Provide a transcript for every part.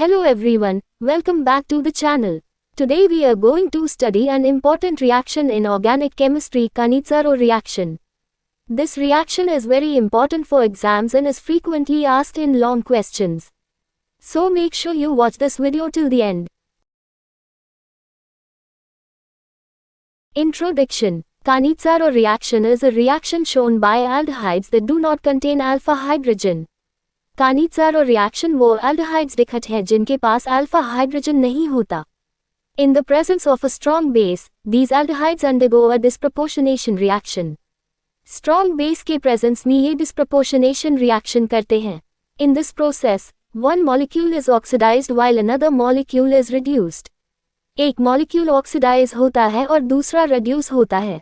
Hello everyone, welcome back to the channel. Today we are going to study an important reaction in organic chemistry, Cannizzaro reaction. This reaction is very important for exams and is frequently asked in long questions. So make sure you watch this video till the end. Introduction. Cannizzaro reaction is a reaction shown by aldehydes that do not contain alpha hydrogen. Cannizzaro reaction वो aldehydes दिखत है जिनके पास alpha hydrogen नहीं होता. In the presence of a strong base, these aldehydes undergo a disproportionation reaction. Strong base के presence में ये disproportionation reaction करते हैं. In this process, one molecule is oxidized while another molecule is reduced. एक molecule oxidize होता है और दूसरा reduce होता है.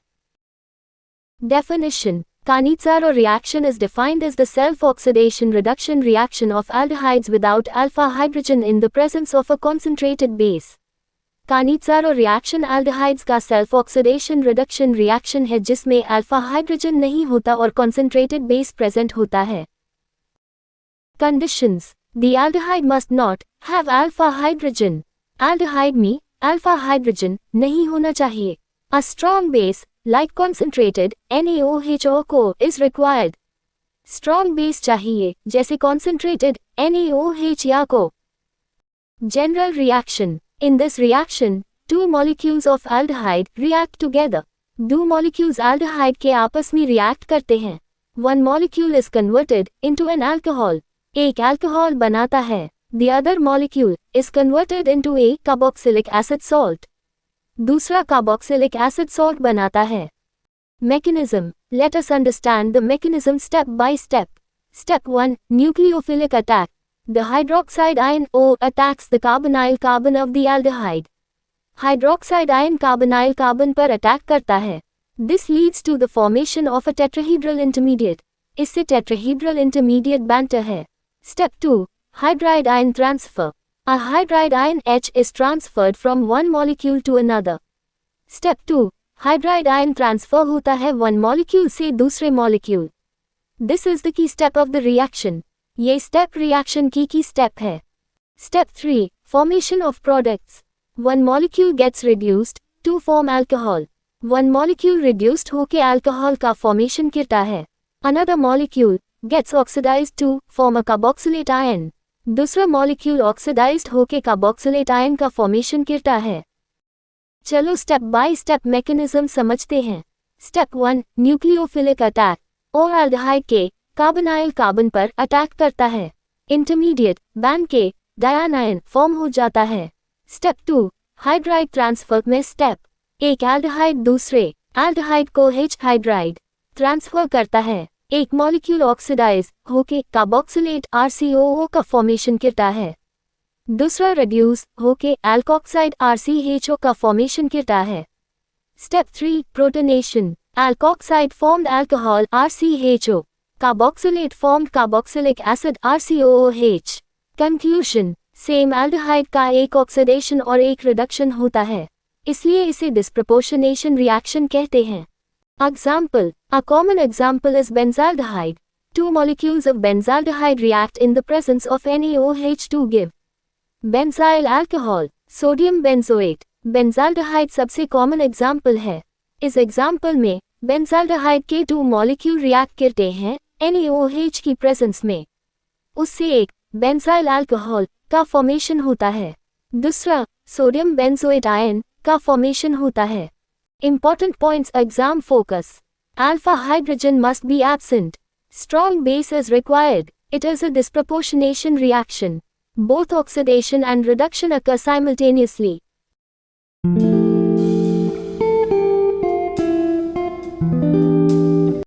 Definition. Cannizzaro reaction is defined as the self-oxidation reduction reaction of aldehydes without alpha hydrogen in the presence of a concentrated base. Cannizzaro reaction aldehydes का self-oxidation reduction reaction है जिसमें alpha hydrogen नहीं होता और concentrated base present होता है. Conditions. The aldehyde must not have alpha hydrogen. Aldehyde में alpha hydrogen नहीं होना चाहिए. A strong base, like concentrated NaOH co, is required. Strong base चाहिए, जैसे concentrated NaOH या co. General reaction. In this reaction, two molecules of aldehyde react together. दो molecules aldehyde के आपस में react करते हैं. One molecule is converted into an alcohol. एक alcohol बनाता है. The other molecule is converted into a carboxylic acid salt. दूसरा carboxylic acid salt बनाता है. Mechanism. Let us understand the mechanism step by step. Step 1. Nucleophilic attack. The hydroxide ion O attacks the carbonyl carbon of the aldehyde. Hydroxide ion carbonyl carbon पर attack करता है. This leads to the formation of a tetrahedral intermediate. इससे tetrahedral intermediate बनता है. Step 2. Hydride ion transfer. A hydride ion H is transferred from one molecule to another. Step 2. Hydride ion transfer होता है one molecule से दूसरे molecule. This is the key step of the reaction. ये step reaction की key step है. Step 3. Formation of products. One molecule gets reduced to form alcohol. One molecule reduced होके alcohol का formation करता है. Another molecule gets oxidized to form a carboxylate ion. दूसरा molecule oxidized होके carboxylate ion का formation करता है. चलो स्टेप बाय स्टेप मैकेनिज्म समझते हैं. स्टेप 1. Nucleophilic attack. और एल्डिहाइड के कार्बोनाइल कार्बन पर अटैक करता है. इंटरमीडिएट बैंड के डायनाइन फॉर्म हो जाता है. स्टेप 2. हाइड्राइड ट्रांसफर में स्टेप. एक एल्डिहाइड दूसरे एल्डिहाइड को H हाइड्राइड ट्रांसफर करता है. एक मॉलिक्यूल ऑक्सीडाइज होके कार्बोक्सिलेट RCOO का फॉर्मेशन करता है. दूसरा रिड्यूस होके एल्कोक्साइड RCHO का फॉर्मेशन करता है. Step 3. Protonation. Alkoxide formed alcohol RCHO. Carboxylate formed carboxylic acid RCOOH. Conclusion. Same aldehyde का एक ऑक्सीडेशन और एक रिडक्शन होता है, इसलिए इसे डिस्प्रपोर्शनेशन रिएक्शन कहते हैं. Example. A common example is benzaldehyde. Two molecules of benzaldehyde react in the presence of NaOH to give benzyl alcohol, sodium benzoate. Benzaldehyde सबसे common example है. इस example में benzaldehyde के two molecule react करते हैं NaOH की presence में. उससे एक benzyl alcohol का formation होता है. दूसरा sodium benzoate ion का formation होता है. Important points exam focus. Alpha hydrogen must be absent. Strong base is required. It is a disproportionation reaction. Both oxidation and reduction occur simultaneously.